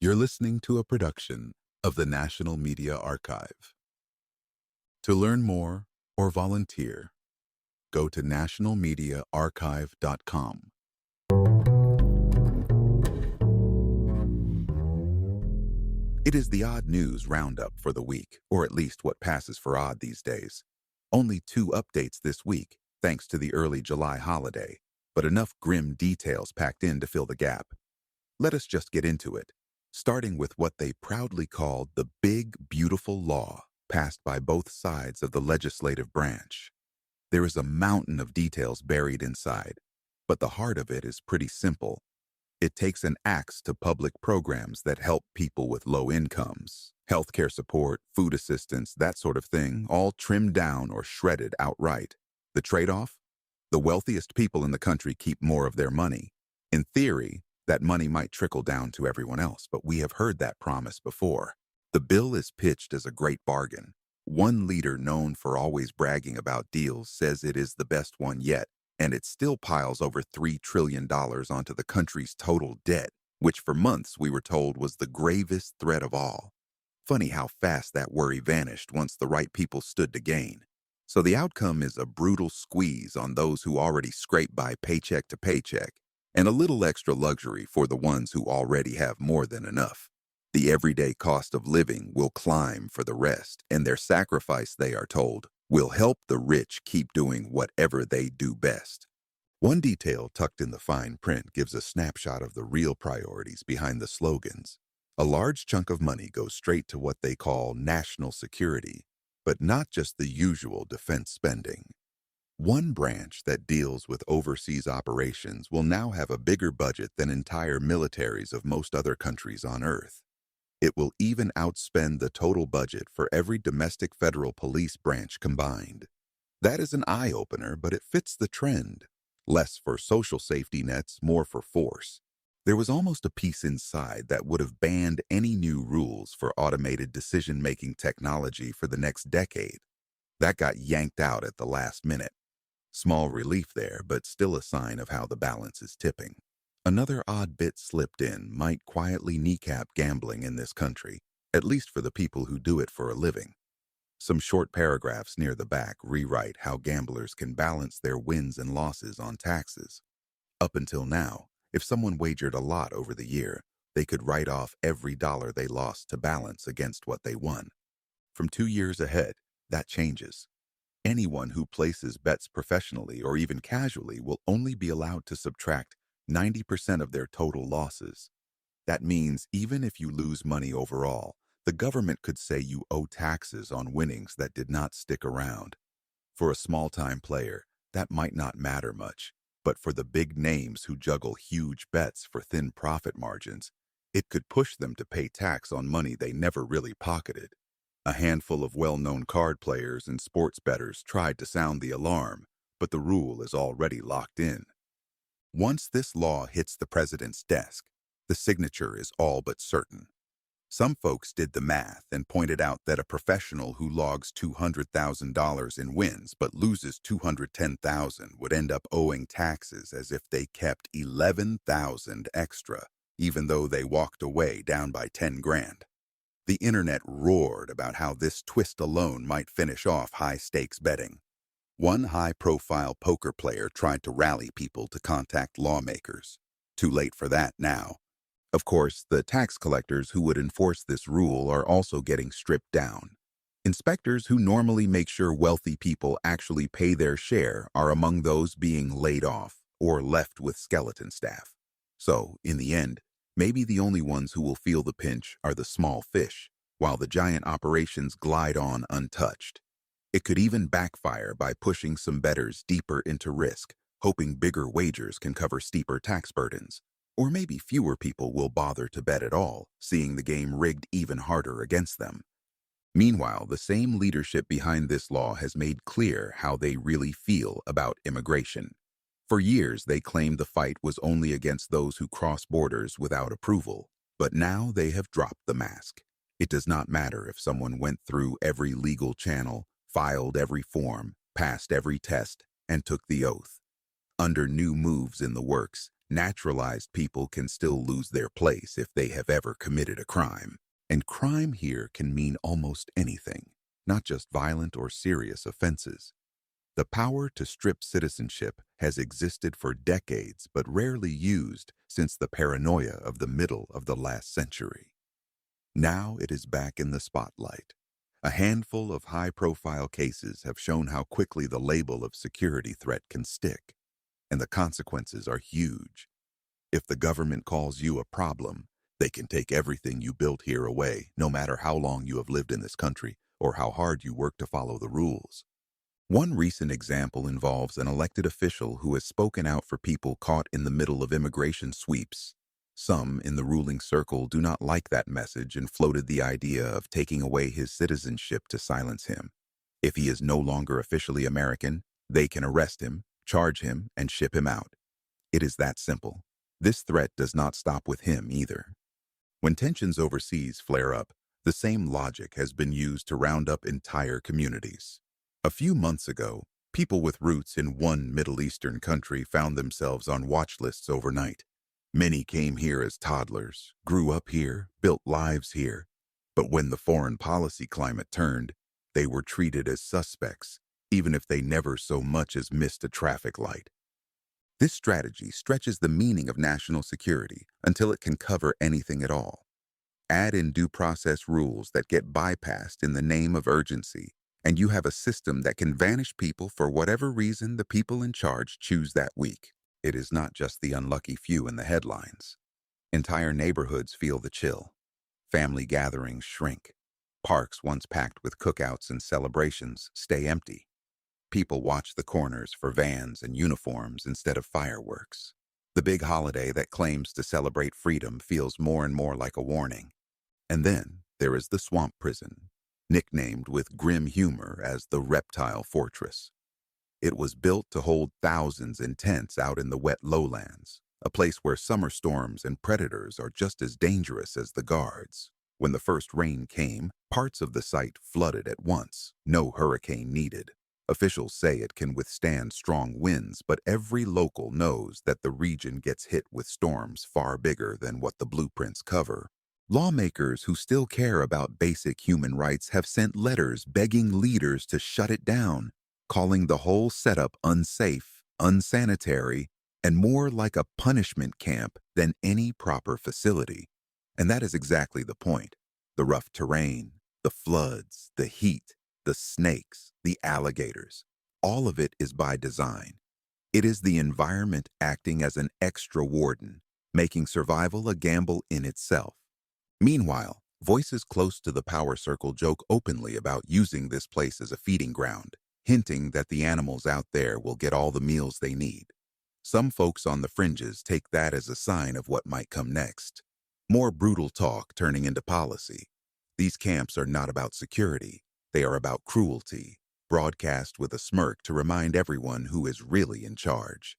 You're listening to a production of the National Media Archive. To learn more or volunteer, go to nationalmediaarchive.com. It is the odd news roundup for the week, or at least what passes for odd these days. Only 2 updates this week, thanks to the early July holiday, but enough grim details packed in to fill the gap. Let us just get into it, starting with what they proudly called the Big Beautiful Law, passed by both sides of the legislative branch. There is a mountain of details buried inside, but the heart of it is pretty simple. It takes an axe to public programs that help people with low incomes, healthcare support, food assistance, that sort of thing, all trimmed down or shredded outright. The trade-off? The wealthiest people in the country keep more of their money. In theory, that money might trickle down to everyone else, but we have heard that promise before. The bill is pitched as a great bargain. One leader known for always bragging about deals says it is the best one yet, and it still piles over $3 trillion onto the country's total debt, which for months we were told was the gravest threat of all. Funny how fast that worry vanished once the right people stood to gain. So the outcome is a brutal squeeze on those who already scrape by paycheck to paycheck, and a little extra luxury for the ones who already have more than enough. The everyday cost of living will climb for the rest, and their sacrifice, they are told, will help the rich keep doing whatever they do best. One detail tucked in the fine print gives a snapshot of the real priorities behind the slogans. A large chunk of money goes straight to what they call national security, but not just the usual defense spending. One branch that deals with overseas operations will now have a bigger budget than entire militaries of most other countries on Earth. It will even outspend the total budget for every domestic federal police branch combined. That is an eye-opener, but it fits the trend. Less for social safety nets, more for force. There was almost a piece inside that would have banned any new rules for automated decision-making technology for the next decade. That got yanked out at the last minute. Small relief there, but still a sign of how the balance is tipping. Another odd bit slipped in might quietly kneecap gambling in this country, at least for the people who do it for a living. Some short paragraphs near the back rewrite how gamblers can balance their wins and losses on taxes. Up until now, if someone wagered a lot over the year, they could write off every dollar they lost to balance against what they won. From 2 years ahead, that changes. Anyone who places bets professionally or even casually will only be allowed to subtract 90% of their total losses. That means even if you lose money overall, the government could say you owe taxes on winnings that did not stick around. For a small-time player, that might not matter much, but for the big names who juggle huge bets for thin profit margins, it could push them to pay tax on money they never really pocketed. A handful of well-known card players and sports bettors tried to sound the alarm, but the rule is already locked in. Once this law hits the president's desk, the signature is all but certain. Some folks did the math and pointed out that a professional who logs $200,000 in wins but loses $210,000 would end up owing taxes as if they kept $11,000 extra, even though they walked away down by 10 grand. The internet roared about how this twist alone might finish off high-stakes betting. One high-profile poker player tried to rally people to contact lawmakers. Too late for that now. Of course, the tax collectors who would enforce this rule are also getting stripped down. Inspectors who normally make sure wealthy people actually pay their share are among those being laid off or left with skeleton staff. So, in the end, maybe the only ones who will feel the pinch are the small fish, while the giant operations glide on untouched. It could even backfire by pushing some bettors deeper into risk, hoping bigger wagers can cover steeper tax burdens. Or maybe fewer people will bother to bet at all, seeing the game rigged even harder against them. Meanwhile, the same leadership behind this law has made clear how they really feel about immigration. For years, they claimed the fight was only against those who cross borders without approval, but now they have dropped the mask. It does not matter if someone went through every legal channel, filed every form, passed every test, and took the oath. Under new moves in the works, Naturalized people can still lose their place if they have ever committed a crime. And crime here can mean almost anything, not just violent or serious offenses. The power to strip citizenship has existed for decades but rarely used since the paranoia of the middle of the last century. Now it is back in the spotlight. A handful of high-profile cases have shown how quickly the label of security threat can stick, and the consequences are huge. If the government calls you a problem, they can take everything you built here away, no matter how long you have lived in this country or how hard you work to follow the rules. One recent example involves an elected official who has spoken out for people caught in the middle of immigration sweeps. Some in the ruling circle do not like that message and floated the idea of taking away his citizenship to silence him. If he is no longer officially American, they can arrest him, charge him, and ship him out. It is that simple. This threat does not stop with him either. When tensions overseas flare up, the same logic has been used to round up entire communities. A few months ago, people with roots in one Middle Eastern country found themselves on watch lists overnight. Many came here as toddlers, grew up here, built lives here. But when the foreign policy climate turned, they were treated as suspects, even if they never so much as missed a traffic light. This strategy stretches the meaning of national security until it can cover anything at all. Add in due process rules that get bypassed in the name of urgency, and you have a system that can vanish people for whatever reason the people in charge choose that week. It is not just the unlucky few in the headlines. Entire neighborhoods feel the chill. Family gatherings shrink. Parks once packed with cookouts and celebrations stay empty. People watch the corners for vans and uniforms instead of fireworks. The big holiday that claims to celebrate freedom feels more and more like a warning. And then there is the swamp prison, nicknamed with grim humor as the Reptile Fortress. It was built to hold thousands in tents out in the wet lowlands, a place where summer storms and predators are just as dangerous as the guards. When the first rain came, parts of the site flooded at once, no hurricane needed. Officials say it can withstand strong winds, but every local knows that the region gets hit with storms far bigger than what the blueprints cover. Lawmakers who still care about basic human rights have sent letters begging leaders to shut it down, calling the whole setup unsafe, unsanitary, and more like a punishment camp than any proper facility. And that is exactly the point. The rough terrain, the floods, the heat, the snakes, the alligators, all of it is by design. It is the environment acting as an extra warden, making survival a gamble in itself. Meanwhile, voices close to the power circle joke openly about using this place as a feeding ground, hinting that the animals out there will get all the meals they need. Some folks on the fringes take that as a sign of what might come next. More brutal talk turning into policy. These camps are not about security. They are about cruelty, broadcast with a smirk to remind everyone who is really in charge.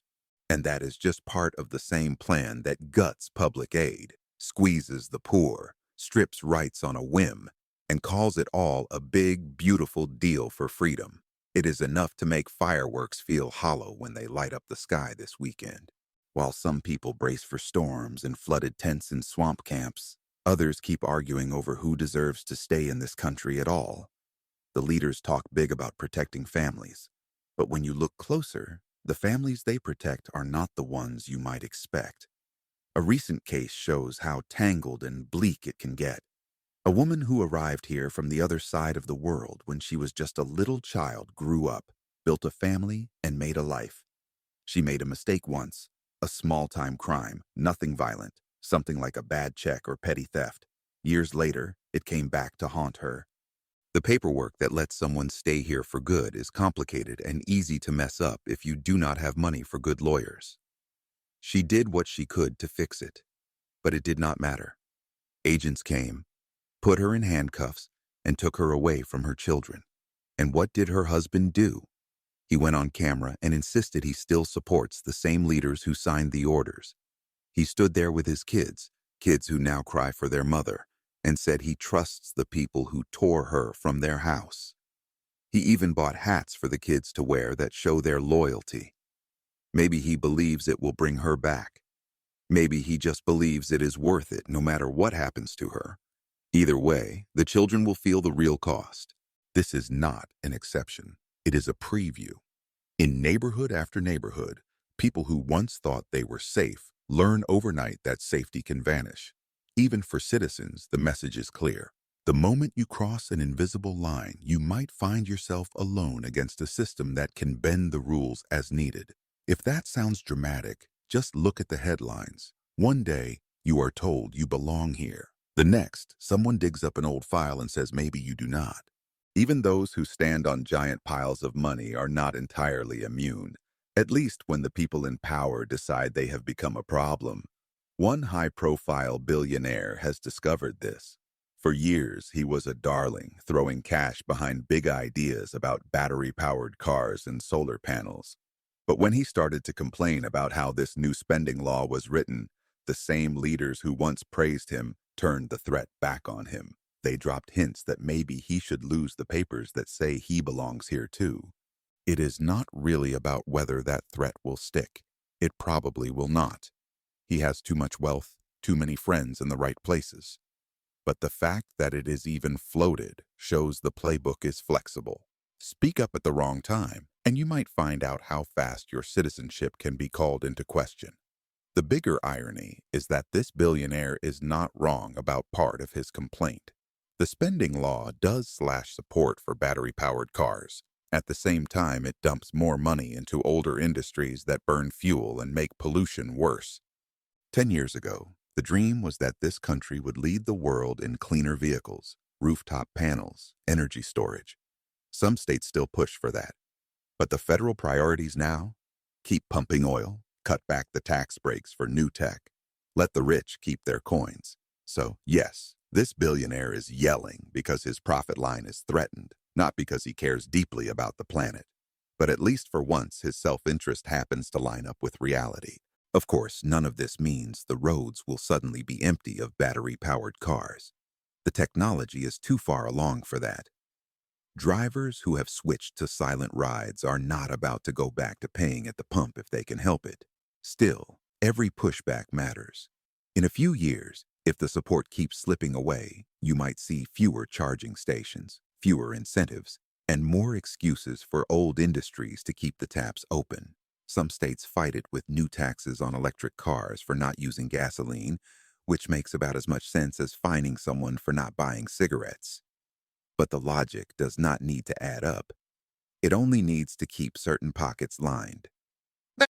And that is just part of the same plan that guts public aid, squeezes the poor, strips rights on a whim, and calls it all a big, beautiful deal for freedom. It is enough to make fireworks feel hollow when they light up the sky this weekend. While some people brace for storms and flooded tents in swamp camps, others keep arguing over who deserves to stay in this country at all. The leaders talk big about protecting families, but when you look closer, the families they protect are not the ones you might expect. A recent case shows how tangled and bleak it can get. A woman who arrived here from the other side of the world when she was just a little child grew up, built a family, and made a life. She made a mistake once, a small-time crime, nothing violent, something like a bad check or petty theft. Years later, it came back to haunt her. The paperwork that lets someone stay here for good is complicated and easy to mess up if you do not have money for good lawyers. She did what she could to fix it, but it did not matter. Agents came, put her in handcuffs, and took her away from her children. And what did her husband do? He went on camera and insisted he still supports the same leaders who signed the orders. He stood there with his kids who now cry for their mother, and said he trusts the people who tore her from their house. He even bought hats for the kids to wear that show their loyalty. Maybe he believes it will bring her back, Maybe he just believes it is worth it no matter what happens to her. Either way, the children will feel the real cost. This is not an exception. It is a preview. In neighborhood after neighborhood, people who once thought they were safe learn overnight that safety can vanish. Even for citizens, the message is clear. The moment you cross an invisible line, you might find yourself alone against a system that can bend the rules as needed. If that sounds dramatic, just look at the headlines. One day, you are told you belong here. The next, someone digs up an old file and says maybe you do not. Even those who stand on giant piles of money are not entirely immune, at least when the people in power decide they have become a problem. One high-profile billionaire has discovered this. For years, he was a darling, throwing cash behind big ideas about battery-powered cars and solar panels. But when he started to complain about how this new spending law was written, the same leaders who once praised him turned the threat back on him. They dropped hints that maybe he should lose the papers that say he belongs here too. It is not really about whether that threat will stick. It probably will not. He has too much wealth, too many friends in the right places. But the fact that it is even floated shows the playbook is flexible. Speak up at the wrong time, and you might find out how fast your citizenship can be called into question. The bigger irony is that this billionaire is not wrong about part of his complaint. The spending law does slash support for battery-powered cars. At the same time, it dumps more money into older industries that burn fuel and make pollution worse. 10 years ago, the dream was that this country would lead the world in cleaner vehicles, rooftop panels, energy storage. Some states still push for that. But the federal priorities now? Keep pumping oil, cut back the tax breaks for new tech, let the rich keep their coins. So, yes, this billionaire is yelling because his profit line is threatened, not because he cares deeply about the planet. But at least for once, his self-interest happens to line up with reality. Of course, none of this means the roads will suddenly be empty of battery-powered cars. The technology is too far along for that. Drivers who have switched to silent rides are not about to go back to paying at the pump if they can help it. Still, every pushback matters. In a few years, if the support keeps slipping away, you might see fewer charging stations, fewer incentives, and more excuses for old industries to keep the taps open. Some states fight it with new taxes on electric cars for not using gasoline, which makes about as much sense as fining someone for not buying cigarettes. But the logic does not need to add up. It only needs to keep certain pockets lined.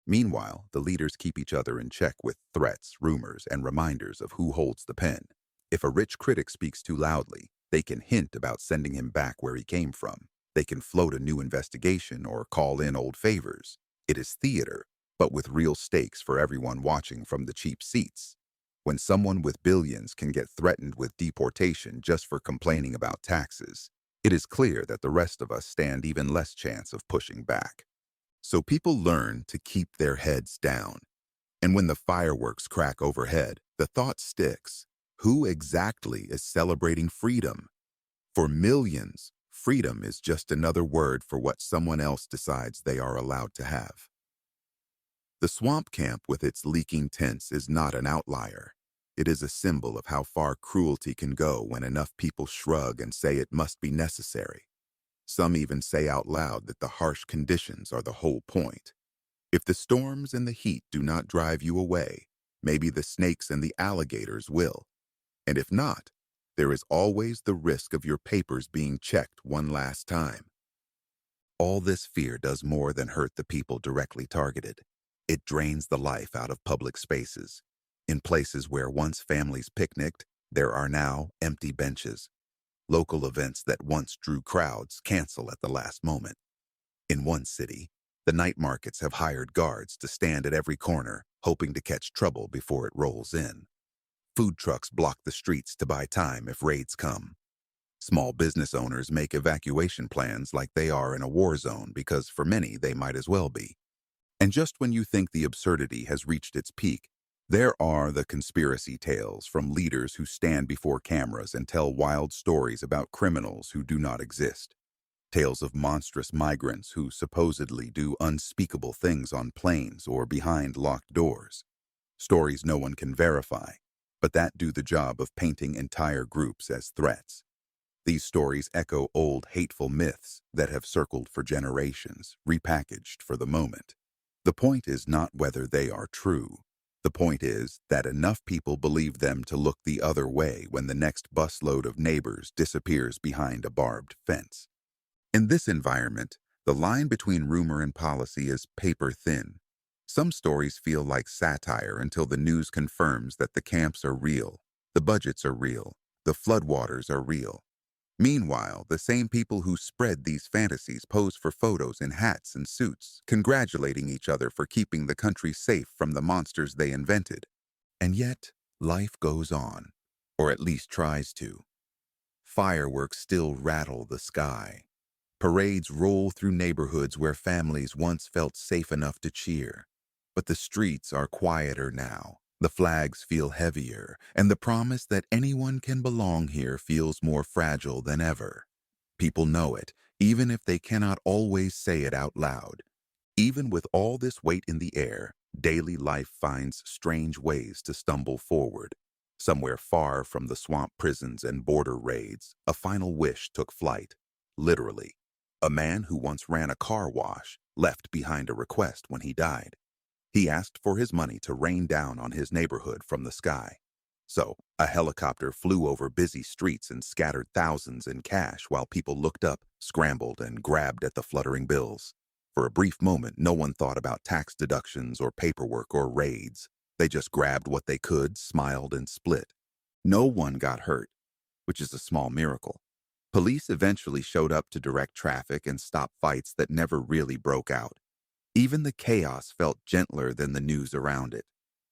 Meanwhile, the leaders keep each other in check with threats, rumors, and reminders of who holds the pen. If a rich critic speaks too loudly, they can hint about sending him back where he came from. They can float a new investigation or call in old favors. It is theater, but with real stakes for everyone watching from the cheap seats. When someone with billions can get threatened with deportation just for complaining about taxes, it is clear that the rest of us stand even less chance of pushing back. So people learn to keep their heads down. And when the fireworks crack overhead, the thought sticks. Who exactly is celebrating freedom? For millions, freedom is just another word for what someone else decides they are allowed to have. The swamp camp with its leaking tents is not an outlier. It is a symbol of how far cruelty can go when enough people shrug and say it must be necessary. Some even say out loud that the harsh conditions are the whole point. If the storms and the heat do not drive you away, maybe the snakes and the alligators will. And if not, there is always the risk of your papers being checked one last time. All this fear does more than hurt the people directly targeted. It drains the life out of public spaces. In places where once families picnicked, there are now empty benches. Local events that once drew crowds cancel at the last moment. In one city, the night markets have hired guards to stand at every corner, hoping to catch trouble before it rolls in. Food trucks block the streets to buy time if raids come. Small business owners make evacuation plans like they are in a war zone because for many they might as well be. And just when you think the absurdity has reached its peak, there are the conspiracy tales from leaders who stand before cameras and tell wild stories about criminals who do not exist. Tales of monstrous migrants who supposedly do unspeakable things on planes or behind locked doors. stories no one can verify, but that do the job of painting entire groups as threats. These stories echo old hateful myths that have circled for generations, repackaged for the moment. The point is not whether they are true. The point is that enough people believe them to look the other way when the next busload of neighbors disappears behind a barbed fence. In this environment, the line between rumor and policy is paper thin. Some stories feel like satire until the news confirms that the camps are real, the budgets are real, the floodwaters are real. Meanwhile, the same people who spread these fantasies pose for photos in hats and suits, congratulating each other for keeping the country safe from the monsters they invented. And yet, life goes on, or at least tries to. Fireworks still rattle the sky. Parades roll through neighborhoods where families once felt safe enough to cheer. But the streets are quieter now. The flags feel heavier, and the promise that anyone can belong here feels more fragile than ever. People know it, even if they cannot always say it out loud. Even with all this weight in the air, daily life finds strange ways to stumble forward. Somewhere far from the swamp prisons and border raids, a final wish took flight. Literally. A man who once ran a car wash left behind a request when he died. He asked for his money to rain down on his neighborhood from the sky. So, a helicopter flew over busy streets and scattered thousands in cash while people looked up, scrambled, and grabbed at the fluttering bills. For a brief moment, no one thought about tax deductions or paperwork or raids. They just grabbed what they could, smiled, and split. No one got hurt, which is a small miracle. Police eventually showed up to direct traffic and stop fights that never really broke out. Even the chaos felt gentler than the news around it.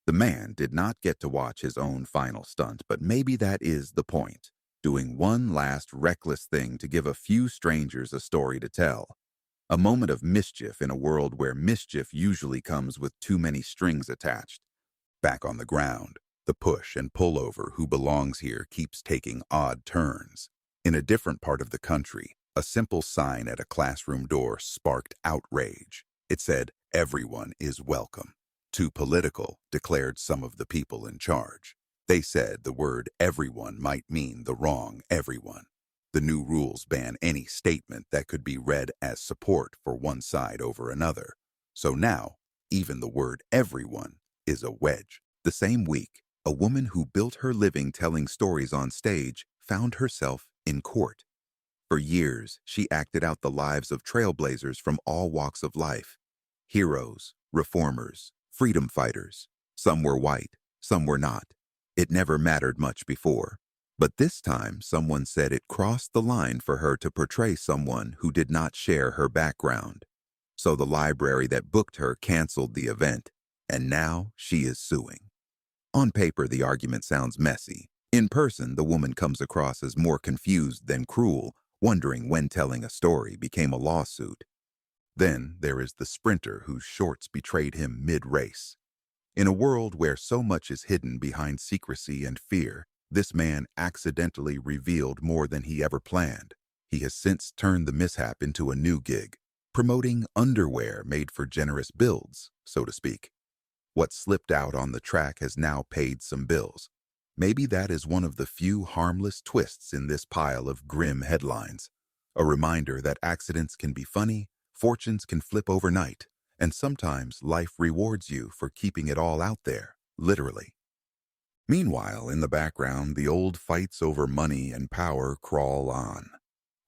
The man did not get to watch his own final stunt, but maybe that is the point. Doing one last reckless thing to give a few strangers a story to tell. A moment of mischief in a world where mischief usually comes with too many strings attached. Back on the ground, the push and pullover who belongs here keeps taking odd turns. In a different part of the country, a simple sign at a classroom door sparked outrage. It said, "Everyone is welcome." Too political, declared some of the people in charge. They said the word everyone might mean the wrong everyone. The new rules ban any statement that could be read as support for one side over another. So now, even the word everyone is a wedge. The same week, a woman who built her living telling stories on stage found herself in court. For years, she acted out the lives of trailblazers from all walks of life. Heroes, reformers, freedom fighters. Some were white, some were not. It never mattered much before. But this time, someone said it crossed the line for her to portray someone who did not share her background. So the library that booked her canceled the event, and now she is suing. On paper, the argument sounds messy. In person, the woman comes across as more confused than cruel, wondering when telling a story became a lawsuit. Then there is the sprinter whose shorts betrayed him mid-race. In a world where so much is hidden behind secrecy and fear, this man accidentally revealed more than he ever planned. He has since turned the mishap into a new gig, promoting underwear made for generous builds, so to speak. What slipped out on the track has now paid some bills. Maybe that is one of the few harmless twists in this pile of grim headlines. A reminder that accidents can be funny, fortunes can flip overnight, and sometimes life rewards you for keeping it all out there, literally. Meanwhile, in the background, the old fights over money and power crawl on.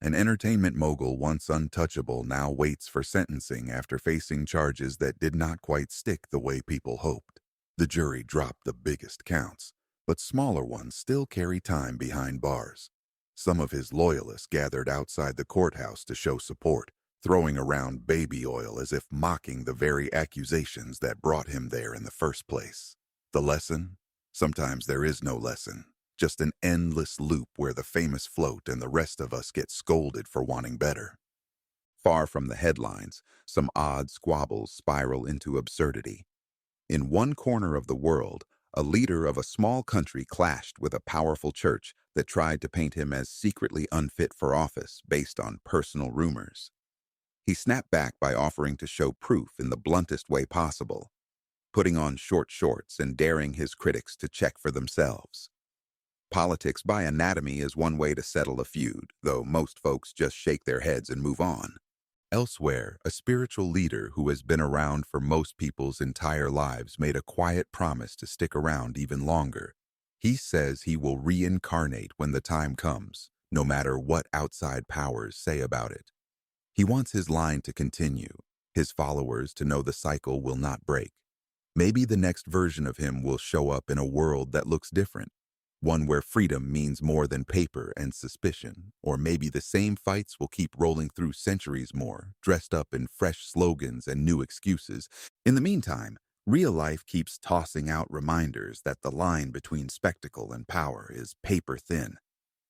An entertainment mogul once untouchable now waits for sentencing after facing charges that did not quite stick the way people hoped. The jury dropped the biggest counts, but smaller ones still carry time behind bars. Some of his loyalists gathered outside the courthouse to show support, throwing around baby oil as if mocking the very accusations that brought him there in the first place. The lesson? Sometimes there is no lesson, just an endless loop where the famous float and the rest of us get scolded for wanting better. Far from the headlines, some odd squabbles spiral into absurdity. In one corner of the world, a leader of a small country clashed with a powerful church that tried to paint him as secretly unfit for office based on personal rumors. He snapped back by offering to show proof in the bluntest way possible. putting on short shorts and daring his critics to check for themselves. Politics by anatomy is one way to settle a feud, though most folks just shake their heads and move on. Elsewhere, a spiritual leader who has been around for most people's entire lives made a quiet promise to stick around even longer. He says he will reincarnate when the time comes, no matter what outside powers say about it. He wants his line to continue, his followers to know the cycle will not break. Maybe the next version of him will show up in a world that looks different, one where freedom means more than paper and suspicion, or maybe the same fights will keep rolling through centuries more, dressed up in fresh slogans and new excuses. In the meantime, real life keeps tossing out reminders that the line between spectacle and power is paper thin.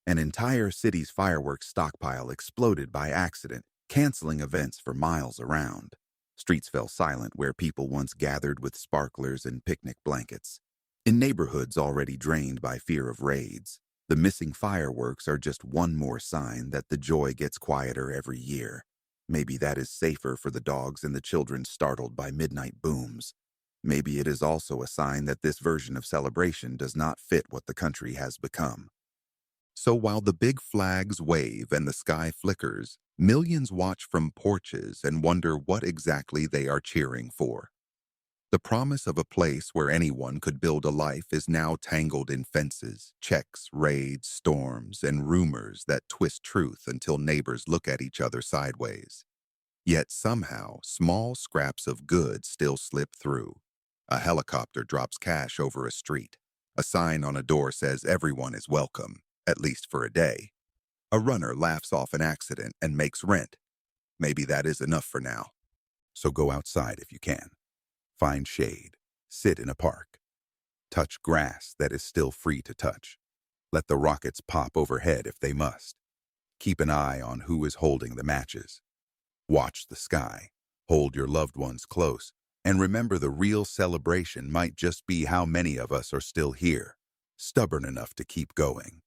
An entire city's fireworks stockpile exploded by accident, canceling events for miles around. Streets fell silent where people once gathered with sparklers and picnic blankets. In neighborhoods already drained by fear of raids, the missing fireworks are just one more sign that the joy gets quieter every year. Maybe that is safer for the dogs and the children startled by midnight booms. Maybe it is also a sign that this version of celebration does not fit what the country has become. So while the big flags wave and the sky flickers, millions watch from porches and wonder what exactly they are cheering for. The promise of a place where anyone could build a life is now tangled in fences, checks, raids, storms, and rumors that twist truth until neighbors look at each other sideways. Yet somehow, small scraps of good still slip through. A helicopter drops cash over a street. A sign on a door says everyone is welcome, at least for a day. A runner laughs off an accident and makes rent. Maybe that is enough for now. So go outside if you can. Find shade. Sit in a park. Touch grass that is still free to touch. Let the rockets pop overhead if they must. Keep an eye on who is holding the matches. Watch the sky. Hold your loved ones close. And remember, the real celebration might just be how many of us are still here, stubborn enough to keep going.